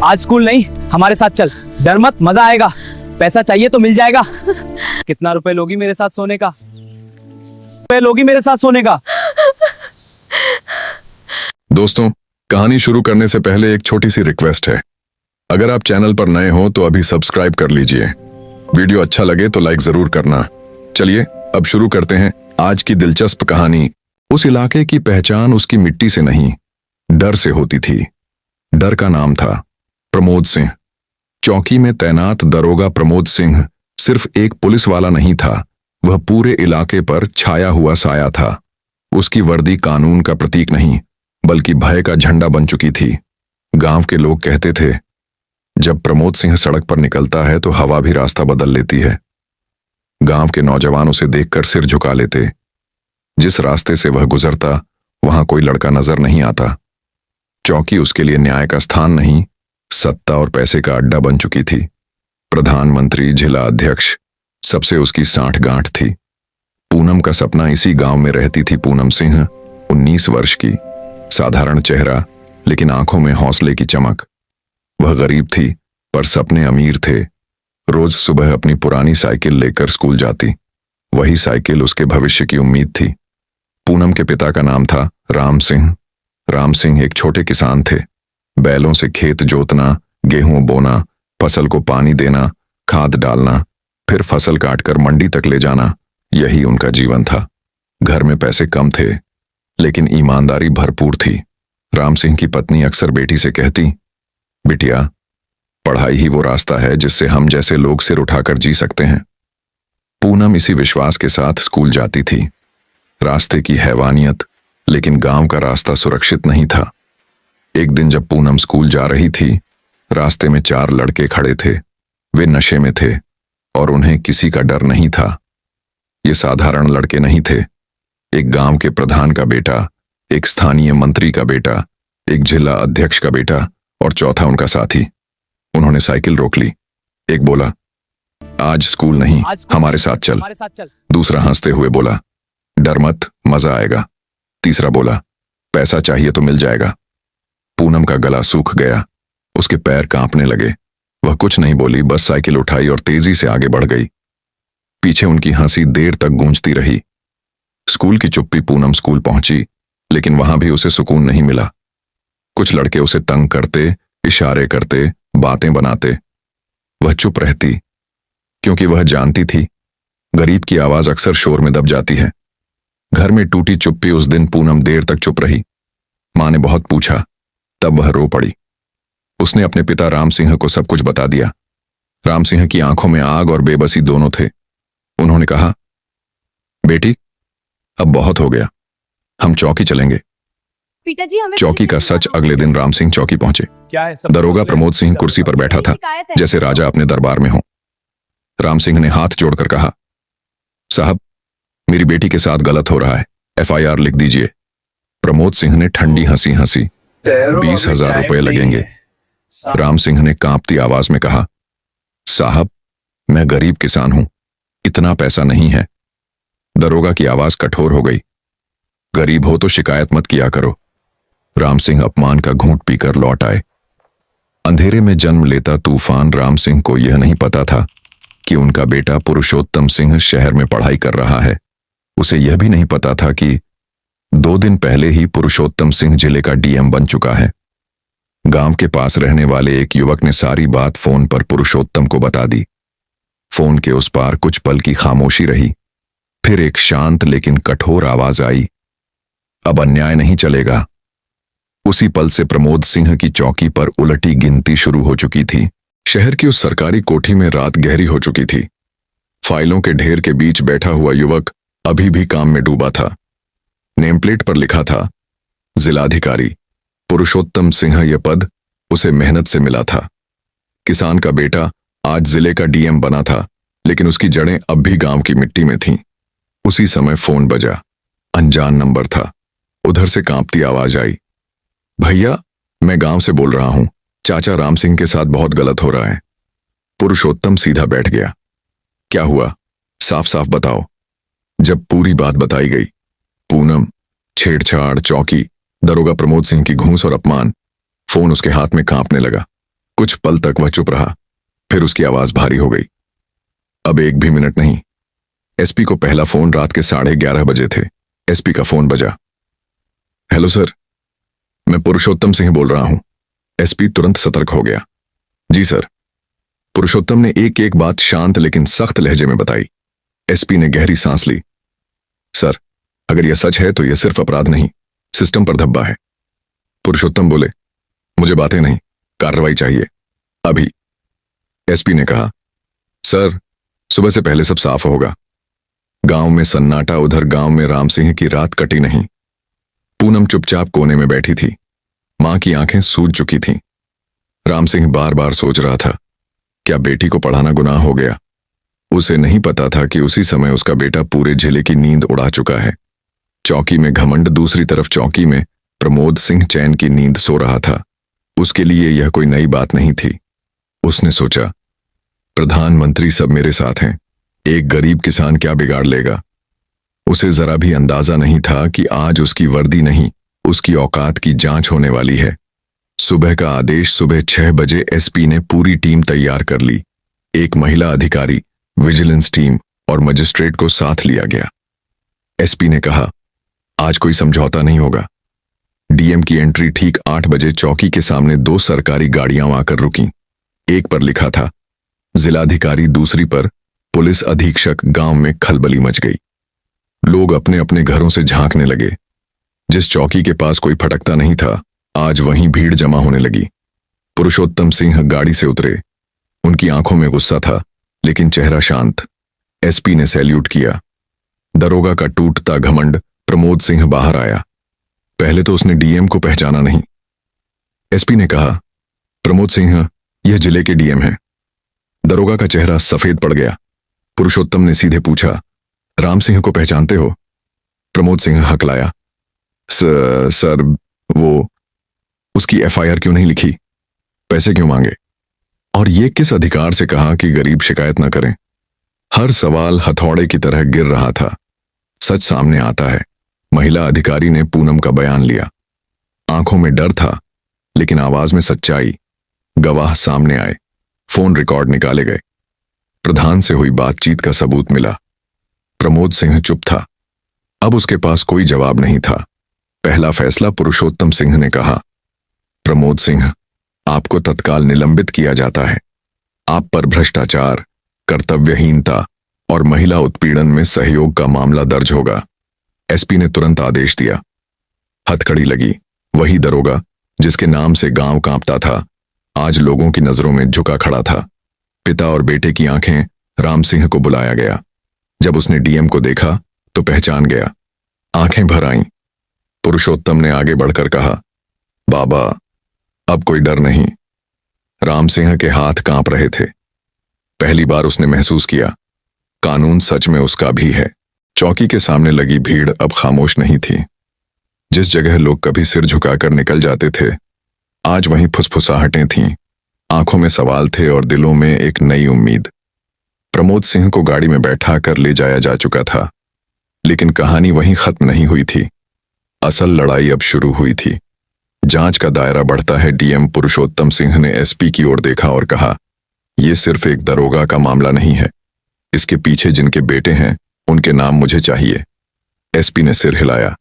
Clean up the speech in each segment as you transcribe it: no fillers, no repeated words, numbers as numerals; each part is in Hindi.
आज स्कूल नहीं, हमारे साथ चल। डर मत, मजा आएगा। पैसा चाहिए तो मिल जाएगा। कितना रुपए लोगी मेरे साथ सोने का? रुपए लोगी मेरे साथ सोने का? दोस्तों, कहानी शुरू करने से पहले एक छोटी सी रिक्वेस्ट है। अगर आप चैनल पर नए हो तो अभी सब्सक्राइब कर लीजिए। वीडियो अच्छा लगे तो लाइक जरूर करना। चलिए अब शुरू करते हैं आज की दिलचस्प कहानी। उस इलाके की पहचान उसकी मिट्टी से नहीं, डर से होती थी। डर का नाम था प्रमोद सिंह। चौकी में तैनात दरोगा प्रमोद सिंह सिर्फ एक पुलिस वाला नहीं था, वह पूरे इलाके पर छाया हुआ साया था। उसकी वर्दी कानून का प्रतीक नहीं, बल्कि भय का झंडा बन चुकी थी। गांव के लोग कहते थे, जब प्रमोद सिंह सड़क पर निकलता है तो हवा भी रास्ता बदल लेती है। गांव के नौजवान उसे देखकर सिर झुका लेते। जिस रास्ते से वह गुजरता, वहां कोई लड़का नजर नहीं आता। चौकी उसके लिए न्याय का स्थान नहीं, सत्ता और पैसे का अड्डा बन चुकी थी। प्रधानमंत्री, जिला अध्यक्ष, सबसे उसकी साठ गांठ थी। पूनम का सपना इसी गांव में रहती थी। पूनम सिंह 19 वर्ष की, साधारण चेहरा लेकिन आंखों में हौसले की चमक। वह गरीब थी पर सपने अमीर थे। रोज सुबह अपनी पुरानी साइकिल लेकर स्कूल जाती। वही साइकिल उसके भविष्य की उम्मीद थी। पूनम के पिता का नाम था राम सिंह। राम सिंह एक छोटे किसान थे। बैलों से खेत जोतना, गेहूं बोना, फसल को पानी देना, खाद डालना, फिर फसल काटकर मंडी तक ले जाना, यही उनका जीवन था। घर में पैसे कम थे, लेकिन ईमानदारी भरपूर थी। राम सिंह की पत्नी अक्सर बेटी से कहती, बिटिया, पढ़ाई ही वो रास्ता है जिससे हम जैसे लोग सिर उठाकर जी सकते हैं। पूनम इसी विश्वास के साथ स्कूल जाती थी। रास्ते की हैवानियत, लेकिन गांव का रास्ता सुरक्षित नहीं था। एक दिन जब पूनम स्कूल जा रही थी, रास्ते में 4 लड़के खड़े थे। वे नशे में थे और उन्हें किसी का डर नहीं था। ये साधारण लड़के नहीं थे। एक गांव के प्रधान का बेटा, एक स्थानीय मंत्री का बेटा, एक जिला अध्यक्ष का बेटा और चौथा उनका साथी। उन्होंने साइकिल रोक ली। एक बोला, आज स्कूल नहीं, हमारे साथ चल। दूसरा हंसते हुए बोला, डर मत, मजा आएगा। तीसरा बोला, पैसा चाहिए तो मिल जाएगा। पूनम का गला सूख गया, उसके पैर कांपने लगे। वह कुछ नहीं बोली, बस साइकिल उठाई और तेजी से आगे बढ़ गई। पीछे उनकी हंसी देर तक गूंजती रही। स्कूल की चुप्पी। पूनम स्कूल पहुंची, लेकिन वहां भी उसे सुकून नहीं मिला। कुछ लड़के उसे तंग करते, इशारे करते, बातें बनाते। वह चुप रहती, क्योंकि वह जानती थी गरीब की आवाज अक्सर शोर में दब जाती है। घर में टूटी चुप्पी। उस दिन पूनम देर तक चुप रही। मां ने बहुत पूछा, तब वह रो पड़ी। उसने अपने पिता राम सिंह को सब कुछ बता दिया। राम सिंह की आंखों में आग और बेबसी दोनों थे। उन्होंने कहा, बेटी, अब बहुत हो गया, हम चौकी चलेंगे। पिताजी, हमें चौकी का सच। अगले दिन राम सिंह चौकी पहुंचे। क्या है? सब दरोगा प्रमोद सिंह कुर्सी पर बैठा था, जैसे राजा अपने दरबार में हो। राम सिंह ने हाथ जोड़कर कहा, साहब, मेरी बेटी के साथ गलत हो रहा है, FIR लिख दीजिए। प्रमोद सिंह ने ठंडी हंसी हंसी। 20,000 रुपए लगेंगे। राम सिंह ने कांपती आवाज में कहा, साहब, मैं गरीब किसान हूं, इतना पैसा नहीं है। दरोगा की आवाज कठोर हो गई। गरीब हो तो शिकायत मत किया करो। राम सिंह अपमान का घूंट पीकर लौट आए। अंधेरे में जन्म लेता तूफान राम सिंह को यह नहीं पता था कि उनका बेटा पुरुषोत्तम सिंह शहर में पढ़ाई कर रहा है। उसे यह भी नहीं पता था कि 2 दिन पहले ही पुरुषोत्तम सिंह जिले का DM बन चुका है। गांव के पास रहने वाले एक युवक ने सारी बात फोन पर पुरुषोत्तम को बता दी। फोन के उस पार कुछ पल की खामोशी रही। फिर एक शांत लेकिन कठोर आवाज आई, अब अन्याय नहीं चलेगा। उसी पल से प्रमोद सिंह की चौकी पर उलटी गिनती शुरू हो चुकी थी। शहर की उस सरकारी कोठी में रात गहरी हो चुकी थी। फाइलों के ढेर के बीच बैठा हुआ युवक अभी भी काम में डूबा था। नेमप्लेट पर लिखा था, जिलाधिकारी पुरुषोत्तम सिंह। यह पद उसे मेहनत से मिला था। किसान का बेटा आज जिले का DM बना था, लेकिन उसकी जड़ें अब भी गांव की मिट्टी में थीं। उसी समय फोन बजा। अनजान नंबर था। उधर से कांपती आवाज आई, भैया, मैं गांव से बोल रहा हूं, चाचा राम सिंह के साथ बहुत गलत हो रहा है। पुरुषोत्तम सीधा बैठ गया। क्या हुआ, साफ साफ बताओ। जब पूरी बात बताई गई, पूनम, छेड़छाड़, चौकी, दरोगा प्रमोद सिंह की घूंस और अपमान, फोन उसके हाथ में कांपने लगा। कुछ पल तक वह चुप रहा, फिर उसकी आवाज भारी हो गई। अब एक भी मिनट नहीं। एसपी को पहला फोन रात के 11:30 बजे थे। एसपी का फोन बजा। हेलो सर, मैं पुरुषोत्तम सिंह बोल रहा हूं। एसपी तुरंत सतर्क हो गया। जी सर। पुरुषोत्तम ने एक एक बात शांत लेकिन सख्त लहजे में बताई। एसपी ने गहरी सांस ली। सर, अगर यह सच है तो यह सिर्फ अपराध नहीं, सिस्टम पर धब्बा है। पुरुषोत्तम बोले, मुझे बातें नहीं, कार्रवाई चाहिए अभी। एसपी ने कहा, सर, सुबह से पहले सब साफ होगा। गांव में सन्नाटा, उधर गांव में राम सिंह की रात कटी नहीं। पूनम चुपचाप कोने में बैठी थी। मां की आंखें सूज चुकी थीं। राम सिंह बार बार सोच रहा था, क्या बेटी को पढ़ाना गुनाह हो गया? उसे नहीं पता था कि उसी समय उसका बेटा पूरे जिले की नींद उड़ा चुका है। चौकी में घमंड, दूसरी तरफ चौकी में प्रमोद सिंह चैन की नींद सो रहा था। उसके लिए यह कोई नई बात नहीं थी। उसने सोचा, प्रधानमंत्री सब मेरे साथ हैं, एक गरीब किसान क्या बिगाड़ लेगा? उसे जरा भी अंदाजा नहीं था कि आज उसकी वर्दी नहीं, उसकी औकात की जांच होने वाली है। सुबह का आदेश। सुबह 6 बजे एसपी ने पूरी टीम तैयार कर ली। एक महिला अधिकारी, विजिलेंस टीम और मजिस्ट्रेट को साथ लिया गया। एसपी ने कहा, आज कोई समझौता नहीं होगा। डीएम की एंट्री ठीक 8 बजे चौकी के सामने 2 सरकारी गाड़ियां आकर रुकीं। एक पर लिखा था जिलाधिकारी, दूसरी पर पुलिस अधीक्षक। गांव में खलबली मच गई। लोग अपने अपने घरों से झांकने लगे। जिस चौकी के पास कोई फटकता नहीं था, आज वहीं भीड़ जमा होने लगी। पुरुषोत्तम सिंह गाड़ी से उतरे। उनकी आंखों में गुस्सा था, लेकिन चेहरा शांत। एसपी ने सैल्यूट किया। दरोगा का टूटता घमंड प्रमोद सिंह बाहर आया। पहले तो उसने डीएम को पहचाना नहीं। एसपी ने कहा, प्रमोद सिंह, यह जिले के डीएम हैं। दरोगा का चेहरा सफेद पड़ गया। पुरुषोत्तम ने सीधे पूछा, राम सिंह को पहचानते हो? प्रमोद सिंह हकलाया, सर, वो, उसकी एफआईआर क्यों नहीं लिखी? पैसे क्यों मांगे? और ये किस अधिकार से कहा कि गरीब शिकायत न करें? हर सवाल हथौड़े की तरह गिर रहा था। सच सामने आता है। महिला अधिकारी ने पूनम का बयान लिया। आंखों में डर था, लेकिन आवाज में सच्चाई। गवाह सामने आए। फोन रिकॉर्ड निकाले गए। प्रधान से हुई बातचीत का सबूत मिला। प्रमोद सिंह चुप था। अब उसके पास कोई जवाब नहीं था। पहला फैसला पुरुषोत्तम सिंह ने कहा, प्रमोद सिंह, आपको तत्काल निलंबित किया जाता है। आप पर भ्रष्टाचार, कर्तव्यहीनता और महिला उत्पीड़न में सहयोग का मामला दर्ज होगा। एसपी ने तुरंत आदेश दिया। हथकड़ी लगी। वही दरोगा जिसके नाम से गांव कांपता था, आज लोगों की नजरों में झुका खड़ा था। पिता और बेटे की आंखें। राम सिंह को बुलाया गया। जब उसने डीएम को देखा तो पहचान गया। आंखें भर आईं। पुरुषोत्तम ने आगे बढ़कर कहा, बाबा, अब कोई डर नहीं। राम सिंह के हाथ कांप रहे थे। पहली बार उसने महसूस किया, कानून सच में उसका भी है। चौकी के सामने लगी भीड़ अब खामोश नहीं थी। जिस जगह लोग कभी सिर झुकाकर निकल जाते थे, आज वहीं फुसफुसाहटें थीं। आंखों में सवाल थे और दिलों में एक नई उम्मीद। प्रमोद सिंह को गाड़ी में बैठा कर ले जाया जा चुका था, लेकिन कहानी वहीं खत्म नहीं हुई थी। असल लड़ाई अब शुरू हुई थी। जांच का दायरा बढ़ता है। डीएम पुरुषोत्तम सिंह ने एसपी की ओर देखा और कहा, यह सिर्फ एक दरोगा का मामला नहीं है। इसके पीछे जिनके बेटे हैं, उनके नाम मुझे चाहिए। एसपी ने सिर हिलाया।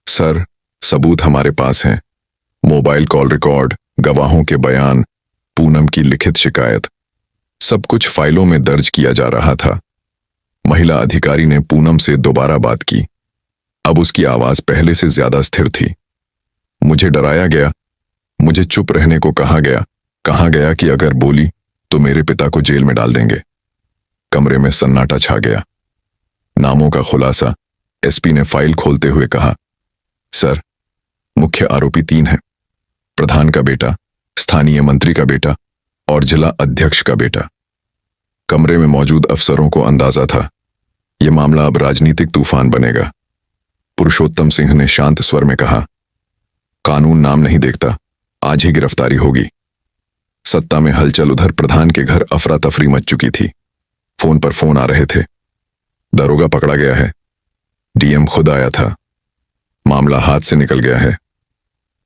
सर, सबूत हमारे पास हैं। मोबाइल कॉल रिकॉर्ड, गवाहों के बयान, पूनम की लिखित शिकायत, सब कुछ फाइलों में दर्ज किया जा रहा था। महिला अधिकारी ने पूनम से दोबारा बात की। अब उसकी आवाज पहले से ज्यादा स्थिर थी। मुझे डराया गया, मुझे चुप रहने को कहा गया कि अगर बोली तो मेरे पिता को जेल में डाल देंगे। कमरे में सन्नाटा छा गया। नामों का खुलासा। एसपी ने फाइल खोलते हुए कहा, सर, मुख्य आरोपी 3 हैं। प्रधान का बेटा, स्थानीय मंत्री का बेटा और जिला अध्यक्ष का बेटा। कमरे में मौजूद अफसरों को अंदाजा था, यह मामला अब राजनीतिक तूफान बनेगा। पुरुषोत्तम सिंह ने शांत स्वर में कहा, कानून नाम नहीं देखता, आज ही गिरफ्तारी होगी। सत्ता में हलचल। उधर प्रधान के घर अफरा तफरी मच चुकी थी। फोन पर फोन आ रहे थे। दरोगा पकड़ा गया है। डीएम खुद आया था। मामला हाथ से निकल गया है।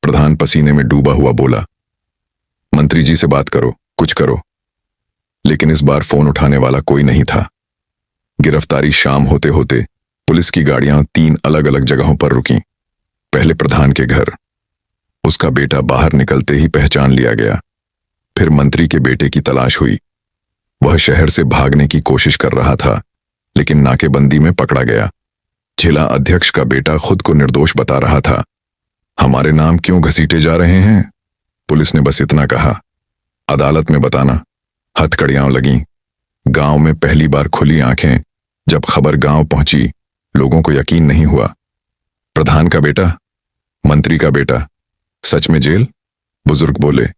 प्रधान पसीने में डूबा हुआ बोला। मंत्री जी से बात करो, कुछ करो। लेकिन इस बार फोन उठाने वाला कोई नहीं था। गिरफ्तारी शाम होते होते पुलिस की गाड़ियां 3 अलग अलग जगहों पर रुकीं। पहले प्रधान के घर, उसका बेटा बाहर निकलते ही पहचान लिया गया। फिर मंत्री के बेटे की तलाश हुई। वह शहर से भागने की कोशिश कर रहा था, लेकिन नाकेबंदी में पकड़ा गया। जिला अध्यक्ष का बेटा खुद को निर्दोष बता रहा था। हमारे नाम क्यों घसीटे जा रहे हैं? पुलिस ने बस इतना कहा। अदालत में बताना। हथकड़ियां लगीं। गांव में पहली बार खुली आंखें। जब खबर गांव पहुंची, लोगों को यकीन नहीं हुआ। प्रधान का बेटा, मंत्री का बेटा, सच में जेल? बुजुर्ग बोले।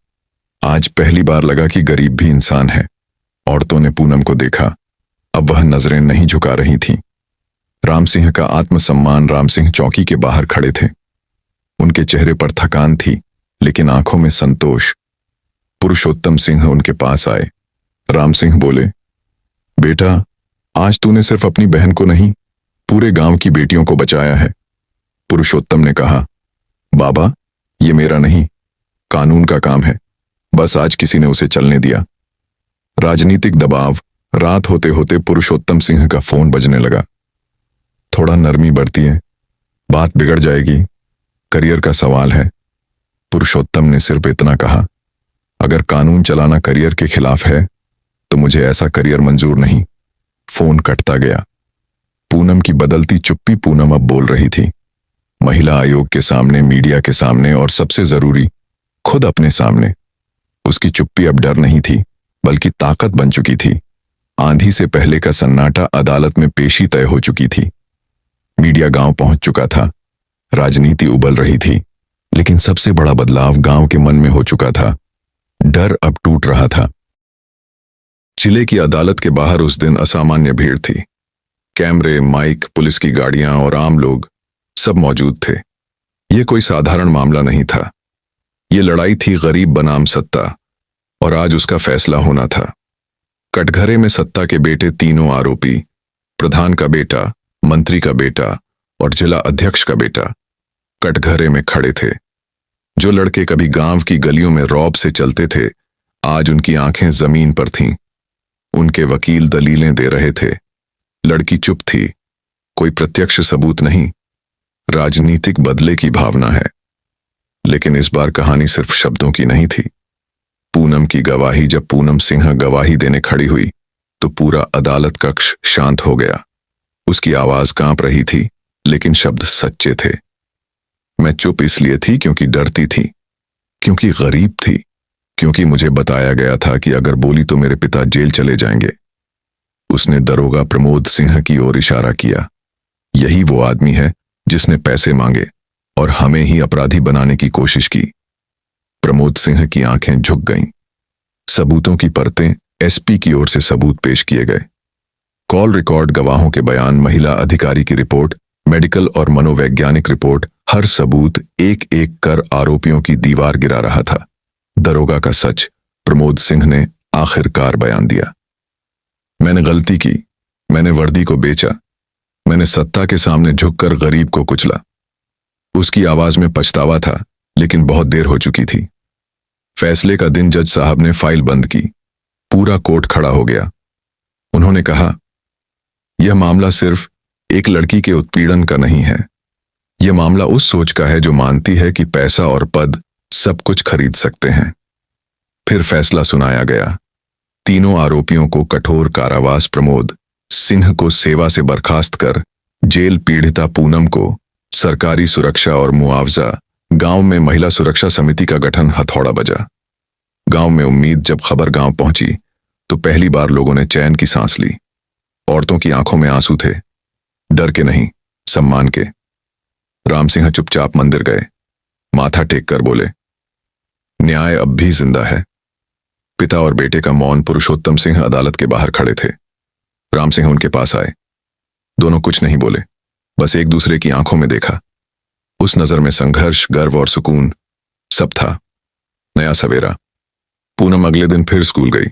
आज पहली बार लगा कि गरीब भी इंसान है। औरतों ने पूनम को देखा। अब वह नजरें नहीं झुका रही थीं। राम सिंह का आत्मसम्मान राम सिंह चौकी के बाहर खड़े थे। उनके चेहरे पर थकान थी, लेकिन आंखों में संतोष। पुरुषोत्तम सिंह उनके पास आए। राम सिंह बोले, बेटा, आज तूने सिर्फ अपनी बहन को नहीं, पूरे गांव की बेटियों को बचाया है। पुरुषोत्तम ने कहा, बाबा, ये मेरा नहीं, कानून का काम है। बस आज किसी ने उसे चलने दिया। राजनीतिक दबाव। रात होते होते पुरुषोत्तम सिंह का फोन बजने लगा। थोड़ा नरमी बरतिए, बात बिगड़ जाएगी, करियर का सवाल है। पुरुषोत्तम ने सिर्फ इतना कहा, अगर कानून चलाना करियर के खिलाफ है तो मुझे ऐसा करियर मंजूर नहीं। फोन कटता गया। पूनम की बदलती चुप्पी। पूनम अब बोल रही थी, महिला आयोग के सामने, मीडिया के सामने और सबसे जरूरी, खुद अपने सामने। उसकी चुप्पी अब डर नहीं थी, बल्कि ताकत बन चुकी थी। आंधी से पहले का सन्नाटा अदालत में पेशी तय हो चुकी थी। मीडिया गांव पहुंच चुका था। राजनीति उबल रही थी, लेकिन सबसे बड़ा बदलाव गांव के मन में हो चुका था। डर अब टूट रहा था। जिले की अदालत के बाहर उस दिन असामान्य भीड़ थी। कैमरे, माइक, पुलिस की गाड़ियां और आम लोग सब मौजूद थे। यह कोई साधारण मामला नहीं था। ये लड़ाई थी गरीब बनाम सत्ता, और आज उसका फैसला होना था। कटघरे में सत्ता के बेटे तीनों आरोपी, प्रधान का बेटा, मंत्री का बेटा और जिला अध्यक्ष का बेटा, कटघरे में खड़े थे। जो लड़के कभी गांव की गलियों में रौब से चलते थे, आज उनकी आंखें जमीन पर थीं। उनके वकील दलीलें दे रहे थे। लड़की चुप थी। कोई प्रत्यक्ष सबूत नहीं, राजनीतिक बदले की भावना है। लेकिन इस बार कहानी सिर्फ शब्दों की नहीं थी। पूनम की गवाही। जब पूनम सिंह गवाही देने खड़ी हुई तो पूरा अदालत कक्ष शांत हो गया। उसकी आवाज कांप रही थी, लेकिन शब्द सच्चे थे। मैं चुप इसलिए थी क्योंकि डरती थी, क्योंकि गरीब थी, क्योंकि मुझे बताया गया था कि अगर बोली तो मेरे पिता जेल चले जाएंगे। उसने दरोगा प्रमोद सिंह की ओर इशारा किया। यही वो आदमी है जिसने पैसे मांगे और हमें ही अपराधी बनाने की कोशिश की। प्रमोद सिंह की आंखें झुक गईं। सबूतों की परतें। एसपी की ओर से सबूत पेश किए गए। कॉल रिकॉर्ड, गवाहों के बयान, महिला अधिकारी की रिपोर्ट, मेडिकल और मनोवैज्ञानिक रिपोर्ट। हर सबूत एक एक कर आरोपियों की दीवार गिरा रहा था। दरोगा का सच। प्रमोद सिंह ने आखिरकार बयान दिया। मैंने गलती की। मैंने वर्दी को बेचा। मैंने सत्ता के सामने झुककर गरीब को कुचला। उसकी आवाज में पछतावा था, लेकिन बहुत देर हो चुकी थी। फैसले का दिन जज साहब ने फाइल बंद की। पूरा कोर्ट खड़ा हो गया। उन्होंने कहा, यह मामला सिर्फ एक लड़की के उत्पीड़न का नहीं है। यह मामला उस सोच का है जो मानती है कि पैसा और पद सब कुछ खरीद सकते हैं। फिर फैसला सुनाया गया। तीनों आरोपियों को कठोर कारावास, प्रमोद सिंह को सेवा से बर्खास्त कर जेल, पीड़िता पूनम को सरकारी सुरक्षा और मुआवजा। गांव में महिला सुरक्षा समिति का गठन। हथौड़ा बजा। गांव में उम्मीद। जब खबर गांव पहुंची तो पहली बार लोगों ने चैन की सांस ली। औरतों की आंखों में आंसू थे, डर के नहीं, सम्मान के। राम सिंह चुपचाप मंदिर गए। माथा टेक कर बोले, न्याय अब भी जिंदा है। पिता और बेटे का मौन। पुरुषोत्तम सिंह अदालत के बाहर खड़े थे। राम सिंह उनके पास आए। दोनों कुछ नहीं बोले, बस एक दूसरे की आंखों में देखा। उस नजर में संघर्ष, गर्व और सुकून सब था। नया सवेरा। पूनम अगले दिन फिर स्कूल गई।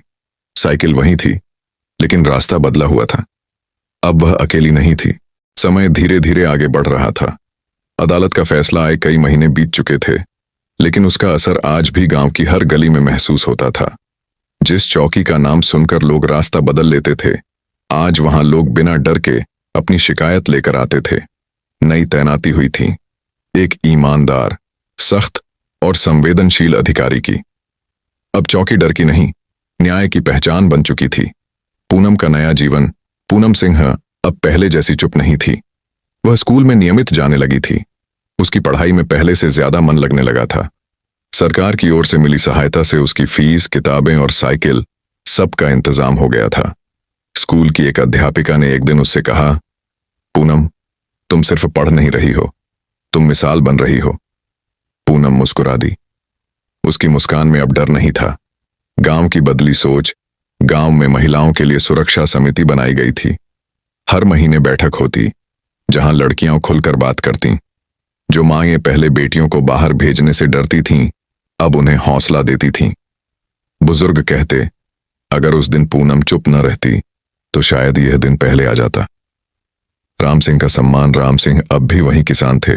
साइकिल वहीं थी, लेकिन रास्ता बदला हुआ था। अब वह अकेली नहीं थी। समय धीरे धीरे आगे बढ़ रहा था। अदालत का फैसला आए कई महीने बीत चुके थे। लेकिन उसका असर आज भी गांव की हर गली में महसूस होता था। जिस चौकी का नाम सुनकर लोग रास्ता बदल लेते थे, आज वहां लोग बिना डर के अपनी शिकायत लेकर आते थे। नई तैनाती हुई थी, एक ईमानदार, सख्त और संवेदनशील अधिकारी की। अब चौकी डर की नहीं, न्याय की पहचान बन चुकी थी। पूनम का नया जीवन। पूनम सिंह अब पहले जैसी चुप नहीं थी। वह स्कूल में नियमित जाने लगी थी। उसकी पढ़ाई में पहले से ज्यादा मन लगने लगा था। सरकार की ओर से मिली सहायता से उसकी फीस, किताबें और साइकिल सबका इंतजाम हो गया था। स्कूल की एक अध्यापिका ने एक दिन उससे कहा, पूनम, तुम सिर्फ पढ़ नहीं रही हो, तुम मिसाल बन रही हो। पूनम मुस्कुरा दी। उसकी मुस्कान में अब डर नहीं था। गांव की बदली सोच। गांव में महिलाओं के लिए सुरक्षा समिति बनाई गई थी। हर महीने बैठक होती, जहां लड़कियां खुलकर बात करतीं। जो माएं पहले बेटियों को बाहर भेजने से डरती थीं, अब उन्हें हौसला देती थीं। बुजुर्ग कहते, अगर उस दिन पूनम चुप न रहती तो शायद यह दिन पहले आ जाता। राम सिंह का सम्मान। राम सिंह अब भी वही किसान थे।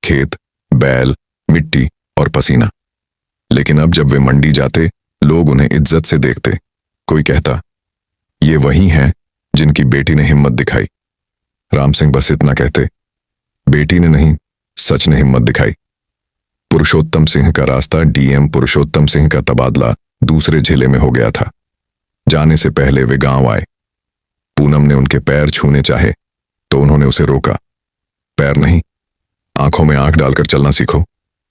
खेत, बैल, मिट्टी और पसीना। लेकिन अब जब वे मंडी जाते, लोग उन्हें इज्जत से देखते। कोई कहता, ये वही हैं जिनकी बेटी ने हिम्मत दिखाई। राम सिंह बस इतना कहते, बेटी ने नहीं, सच ने हिम्मत दिखाई। पुरुषोत्तम सिंह का रास्ता। डीएम पुरुषोत्तम सिंह का तबादला दूसरे जिले में हो गया था। जाने से पहले वे गांव आए। पूनम ने उनके पैर छूने चाहे तो उन्होंने उसे रोका। पैर नहीं, आंखों में आंख डालकर चलना सीखो,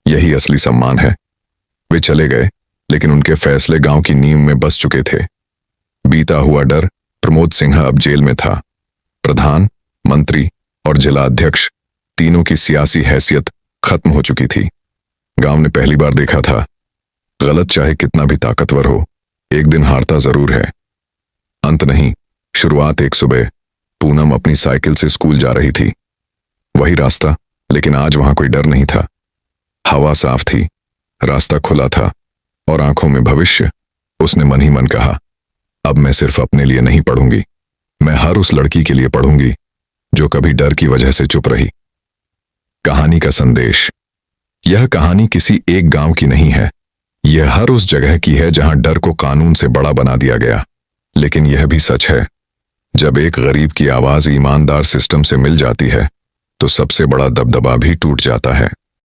यही असली सम्मान है। वे चले गए, लेकिन उनके फैसले गांव की नींव में बस चुके थे। बीता हुआ डर। प्रमोद सिंह अब जेल में था। प्रधान, मंत्री और जिला अध्यक्ष तीनों की सियासी हैसियत खत्म हो चुकी थी। गांव ने पहली बार देखा था, गलत चाहे कितना भी ताकतवर हो, एक दिन हारता जरूर है। अंत नहीं, शुरुआत। एक सुबह पूनम अपनी साइकिल से स्कूल जा रही थी। वही रास्ता, लेकिन आज वहां कोई डर नहीं था। हवा साफ थी, रास्ता खुला था और आंखों में भविष्य। उसने मन ही मन कहा, अब मैं सिर्फ अपने लिए नहीं पढ़ूंगी, मैं हर उस लड़की के लिए पढ़ूंगी जो कभी डर की वजह से चुप रही। कहानी का संदेश। यह कहानी किसी एक गांव की नहीं है। यह हर उस जगह की है जहां डर को कानून से बड़ा बना दिया गया। लेकिन यह भी सच है, जब एक गरीब की आवाज ईमानदार सिस्टम से मिल जाती है तो सबसे बड़ा दबदबा भी टूट जाता है।